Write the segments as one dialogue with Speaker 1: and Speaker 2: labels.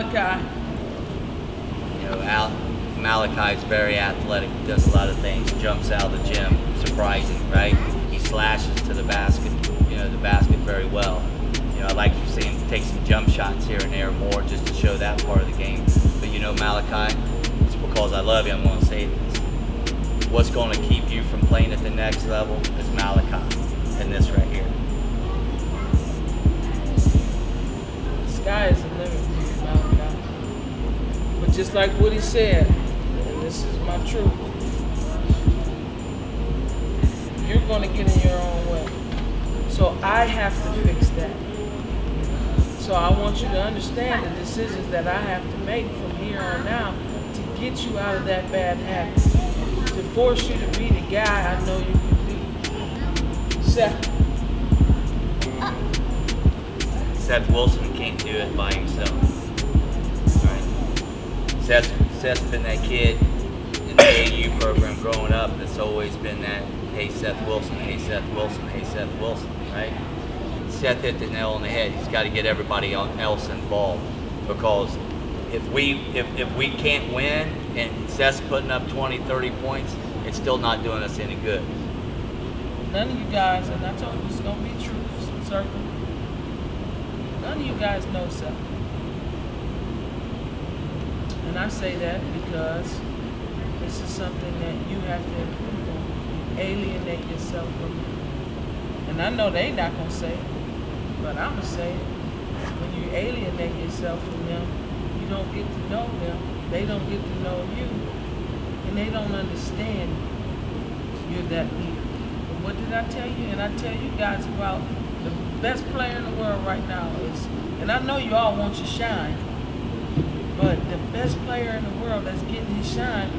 Speaker 1: Malachi.
Speaker 2: You know, Malachi's very athletic, does a lot of things, jumps out of the gym, surprising, right? He slashes to the basket, the basket very well. I'd like to see him take some jump shots here and there more just to show that part of the game. But Malachi, it's because I love you, I'm going to say this. What's going to keep you from playing at the next level is Malachi and this right here.
Speaker 1: The sky is the limit for you, Malachi. But just like what he said, and this is my truth, you're going to get in your own way. So I have to fix that. So I want you to understand the decisions that I have to make from here on out to get you out of that bad habit, to force you to be the guy I know you can be.
Speaker 2: Seth Wilson can't do it by himself. All right. Seth's been that kid in the AU program growing up that's always been that, hey Seth Wilson, hey Seth Wilson, hey Seth Wilson, right? Seth hit the nail on the head. He's got to get everybody else involved, because if we can't win and Seth's putting up 20, 30 points, it's still not doing us any good.
Speaker 1: None of you guys, and I told you it's going to be truth, circle. None of you guys know Seth. And I say that because this is something that you have to improve on. Alienate yourself from him. And I know they not going to say it. But I'm going to say, when you alienate yourself from them, you don't get to know them. They don't get to know you. And they don't understand you're that leader. But what did I tell you? And I tell you guys about the best player in the world right now is, and I know you all want your shine, but the best player in the world that's getting his shine,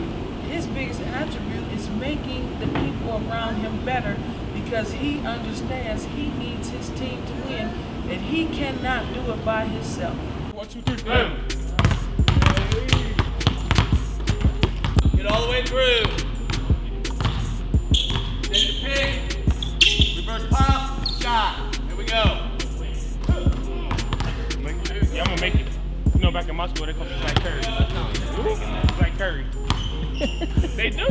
Speaker 1: his biggest attribute is making the people around him better, because he understands he needs his team to win, and he cannot do it by himself.
Speaker 3: 1, 2, 3, boom.
Speaker 2: Get all the way through. Take the pick. Reverse pop. Shot. Here we go.
Speaker 3: Yeah, I'm gonna make it. Back in my school, they call me Black Curry. Black Curry. They do.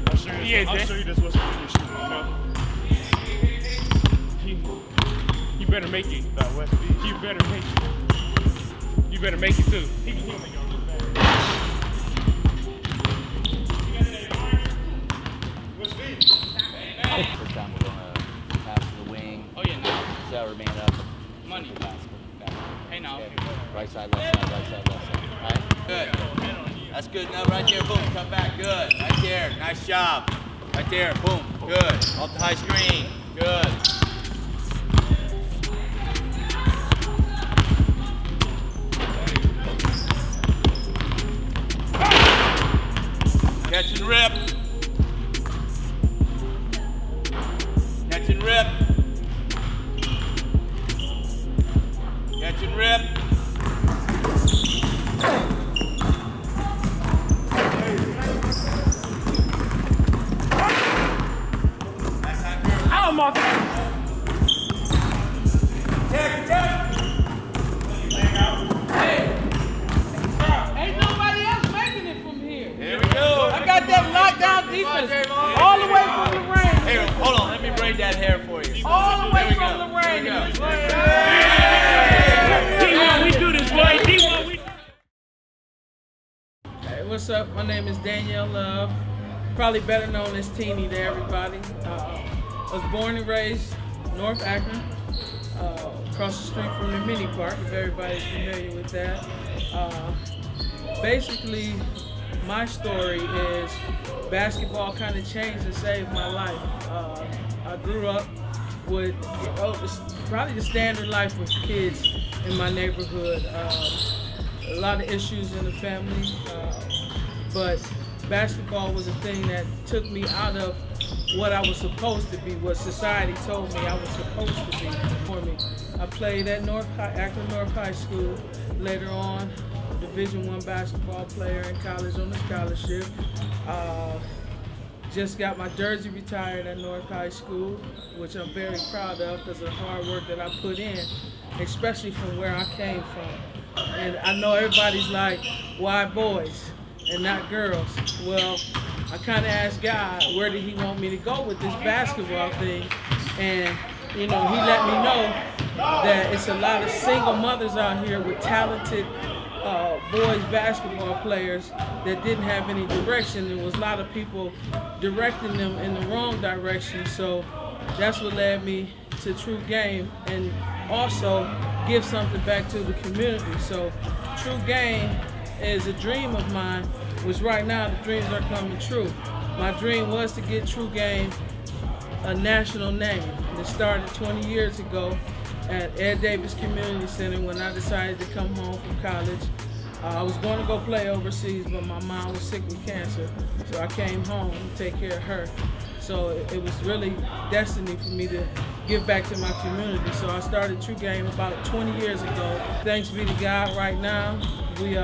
Speaker 3: I'll show you this what's you better make it, West. You better make it. You better make it too. He can make it on this bag.
Speaker 2: First time we're gonna pass to the wing.
Speaker 4: Oh yeah, no.
Speaker 2: Center man up.
Speaker 4: Money. Hey now.
Speaker 2: Okay. Right side, left side, right side, left side. All right? Good. That's good enough right there. Boom. Come back. Good. Right there. Nice job. Right there. Boom. Good. Off the high screen. Good. Catch and rip. Catch and rip. Catch and rip.
Speaker 3: I'm off.
Speaker 1: Ain't nobody else making it from here.
Speaker 2: Here we go.
Speaker 1: I got that lockdown defense all the way from the range.
Speaker 2: Here, hold on. Let me braid that hair for you.
Speaker 1: All the way from the range.
Speaker 3: D1, we do this, boy. D1, we.
Speaker 1: Hey, what's up? My name is Danielle Love, probably better known as Teeny to everybody. I was born and raised North Akron, across the street from the mini park, if everybody's familiar with that. Basically, my story is basketball kind of changed and saved my life. I grew up with probably the standard life with kids in my neighborhood. A lot of issues in the family, but basketball was a thing that took me out of what I was supposed to be, what society told me I was supposed to be for me. I played at Akron North High School. Later on, Division I basketball player in college on a scholarship. just got my jersey retired at North High School, which I'm very proud of because of the hard work that I put in, especially from where I came from. And I know everybody's like, why boys and not girls? Well, I kind of asked God, where did he want me to go with this basketball thing? And, you know, he let me know that it's a lot of single mothers out here with talented boys basketball players that didn't have any direction. There was a lot of people directing them in the wrong direction. So that's what led me to True Game, and also give something back to the community. So True Game is a dream of mine, which right now the dreams are coming true. My dream was to get True Game a national name. It started 20 years ago at Ed Davis Community Center when I decided to come home from college. I was going to go play overseas, but my mom was sick with cancer, so I came home to take care of her. So it was really destiny for me to give back to my community. So I started True Game about 20 years ago. Thanks be to God, right now we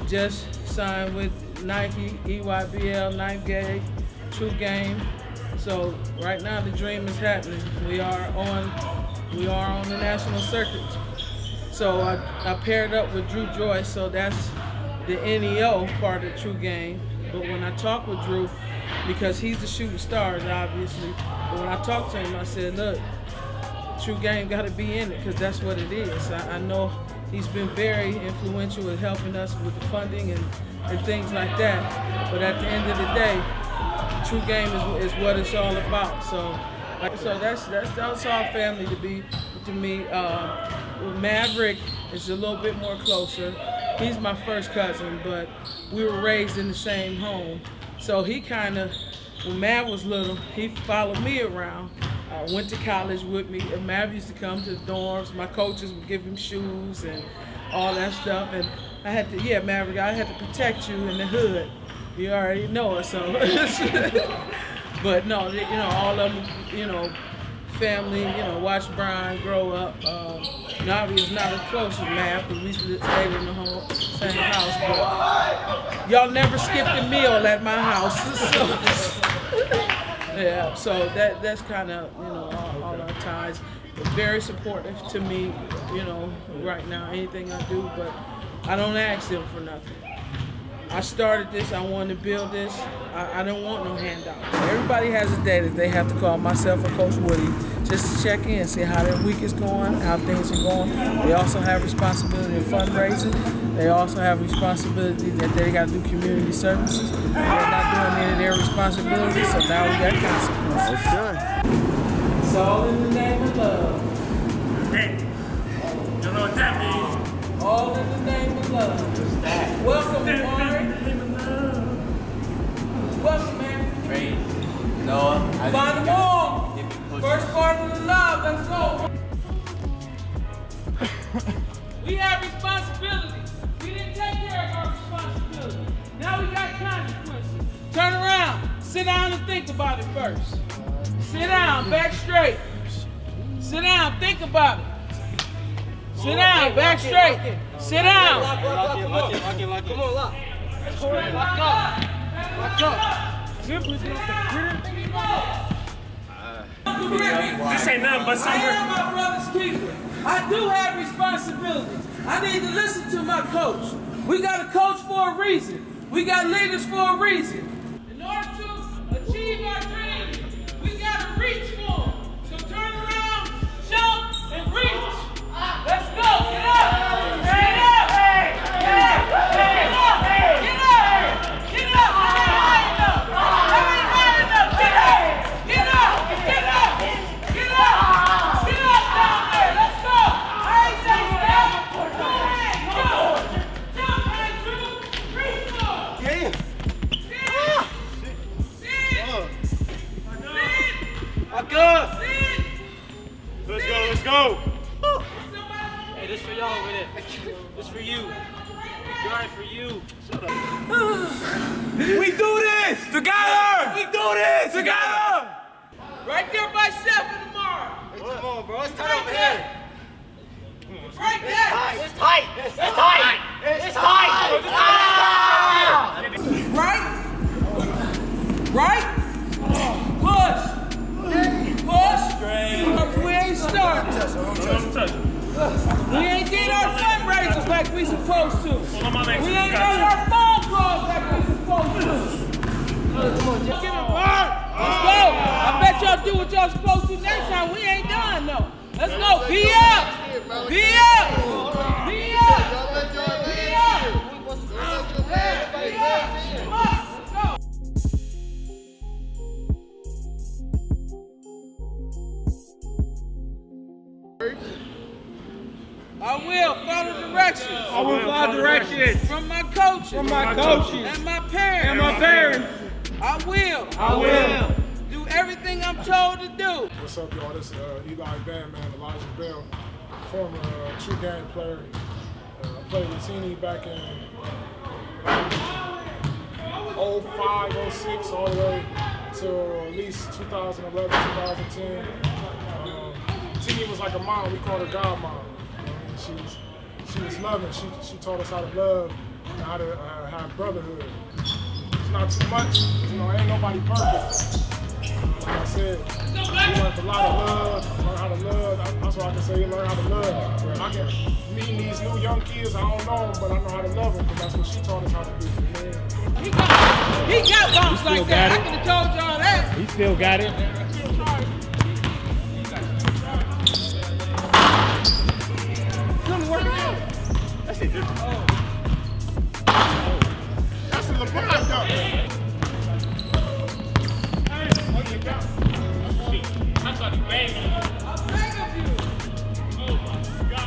Speaker 1: just signed with Nike, EYBL, Nike, True Game. So right now the dream is happening. We are on the national circuit. So I paired up with Drew Joyce, so that's the NEO part of True Game. But when I talk with Drew, because he's the shooting stars, obviously, but when I talked to him, I said, look, True Game got to be in it, because that's what it is. I know he's been very influential in helping us with the funding and things like that. But at the end of the day, True Game is what it's all about. So that's our family to me. Maverick is a little bit more closer. He's my first cousin, but we were raised in the same home. So he kind of, when Mav was little, he followed me around. Went to college with me. And Mav used to come to the dorms. My coaches would give him shoes and all that stuff. And I had to, yeah, Maverick, I had to protect you in the hood. You already know it, so. But no, you know, all of them, you know, family, you know, watch Brian grow up. Navi is not as close as Mav because we stayed in the same house, but y'all never skipped a meal at my house. So, yeah, so that's kind of, you know, all our ties. But very supportive to me, you know, right now, anything I do, but I don't ask them for nothing. I started this, I wanted to build this. I don't want no handouts. Everybody has a day that they have to call myself or Coach Woody just to check in, see how their week is going, how things are going. They also have responsibility in fundraising. They also have responsibility that they got to do community services. They're not doing any of their responsibilities, so now we got consequences.
Speaker 5: That's good.
Speaker 1: It's all in the name of love.
Speaker 3: Hey, you know what that means?
Speaker 1: All in the name of love. Welcome, Amari. Welcome, man.
Speaker 2: Praise Noah.
Speaker 1: Find them all. First part of the love. Let's go. We have responsibility. We didn't take care of our responsibility. Now we got consequences. Turn around. Sit down and think about it first. Sit down. Back straight. Sit down. Think about it. Sit down, back straight. Sit down.
Speaker 5: Lock it. Come on, lock. Lock up.
Speaker 3: This ain't nothing but
Speaker 1: I am my brother's keeper. I do have responsibilities. I need to listen to my coach. We got a coach for a reason. We got leaders for a reason. In order to achieve our dreams, we got to reach for them. So turn around, jump, and reach. Let's go! Get up! Get up! Get up! Get up! Get up! High enough! High enough! Get up! Get up! Get up! Get up! Get up down there! Let's go! I ain't say stop! Go ahead! Go! Jump, Andrew! Reach for it! Sit!
Speaker 5: Lock up.
Speaker 1: Sit!
Speaker 3: Let's go.
Speaker 5: Hey, this for y'all over there. This for you. Right for you.
Speaker 3: We do this together. We do this together.
Speaker 1: Right there by 7 tomorrow.
Speaker 5: Come on, bro. It's tight over here.
Speaker 1: Right there.
Speaker 5: It's tight. It's tight. It's tight.
Speaker 1: Right? Right? Push. Push. We ain't starting. We ain't did our fundraisers like we supposed to. We ain't done our phone calls like we supposed to. Come on, just give it hard. Let's go. I bet y'all do what y'all supposed to next time. We ain't done though. Let's go. Be up. Be up. Be up. Be up. Come on. Let's go. I will follow directions.
Speaker 3: I will follow directions
Speaker 1: from my coaches.
Speaker 3: and my parents.
Speaker 1: I will. Do everything I'm told to do.
Speaker 6: What's up, y'all? This is Eli Bandman, Elijah Bell, former True Game player. I played with Teeny back in 05, 06, all the way to at least 2011, 2010. Teeny was like a mom. We called her God Mom. She was loving. She taught us how to love and how to have brotherhood. It's not too much. You know, ain't nobody perfect. Like I said, you learned a lot of love. Learn how to love. That's what I can say. You learn how to love. I can meet these new young kids. I don't know them, but I know how to love them because that's what she taught us how to do.
Speaker 1: He got bumps like that. I could have told y'all that.
Speaker 3: He still got it.
Speaker 6: That's it. That's a LeBron dunk.
Speaker 3: I thought he banged me. Oh my God.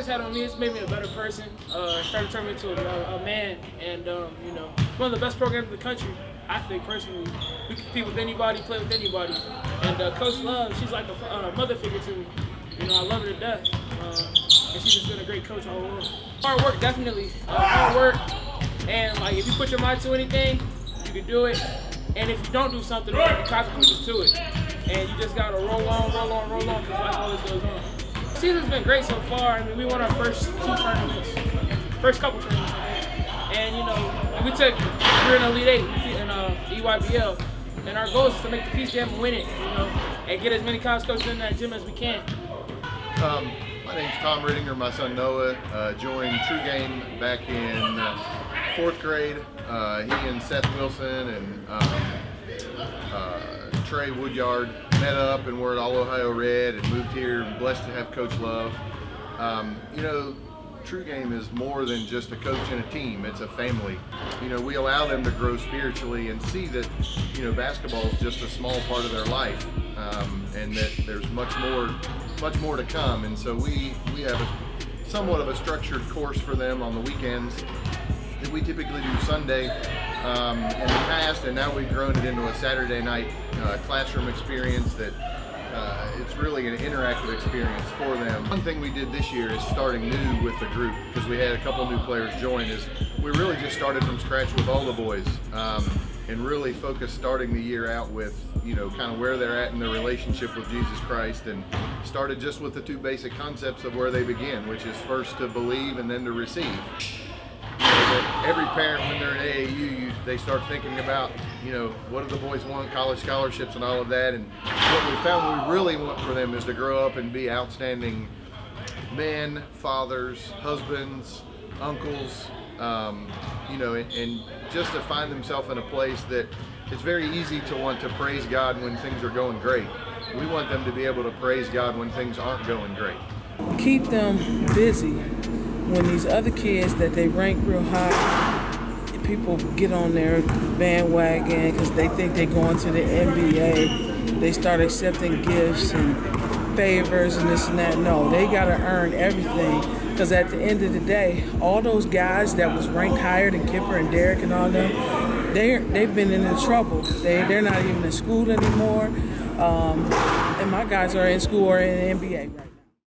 Speaker 5: Had on me, it's made me a better person. It started turning me into a man, and you know, one of the best programs in the country. I think personally, we can compete with anybody, play with anybody. And Coach Love, she's like a mother figure to me. You know, I love her to death, and she's just been a great coach all over. Hard work, definitely. Hard work, and like if you put your mind to anything, you can do it. And if you don't do something, there will be consequences to it. And you just gotta roll on, because life always goes on. The season's been great so far. I mean, we won our first couple tournaments, and you know, we're in Elite 8 in EYBL, and our goal is to make the Peace Jam and win it, you know, and get as many college coaches in that gym as we can.
Speaker 7: My name's Tom Rittinger. My son Noah joined True Game back in 4th grade. He and Seth Wilson and Trey Woodyard met up and were at All Ohio Red and moved here. And blessed to have Coach Love. You know, True Game is more than just a coach and a team. It's a family. You know, we allow them to grow spiritually and see that, you know, basketball is just a small part of their life, and that there's much more to come. And so we have somewhat of a structured course for them on the weekends that we typically do Sunday in the past, and now we've grown it into a Saturday night classroom experience that it's really an interactive experience for them. One thing we did this year is starting new with the group, because we had a couple new players join, is we really just started from scratch with all the boys, and really focused starting the year out with, you know, kind of where they're at in their relationship with Jesus Christ, and started just with the two basic concepts of where they begin, which is first to believe and then to receive. You know, that every parent, when they're in AAU, they start thinking about, you know, what do the boys want, college scholarships and all of that. And what we found we really want for them is to grow up and be outstanding men, fathers, husbands, uncles, you know, and just to find themselves in a place that it's very easy to want to praise God when things are going great. We want them to be able to praise God when things aren't going great.
Speaker 1: Keep them busy when these other kids that they rank real high people get on their bandwagon because they think they're going to the NBA. They start accepting gifts and favors and this and that. No, they got to earn everything, because at the end of the day, all those guys that was ranked higher than Kipper and Derek and all them, they've been in trouble. They're not even in school anymore, and my guys are in school or in the NBA right now.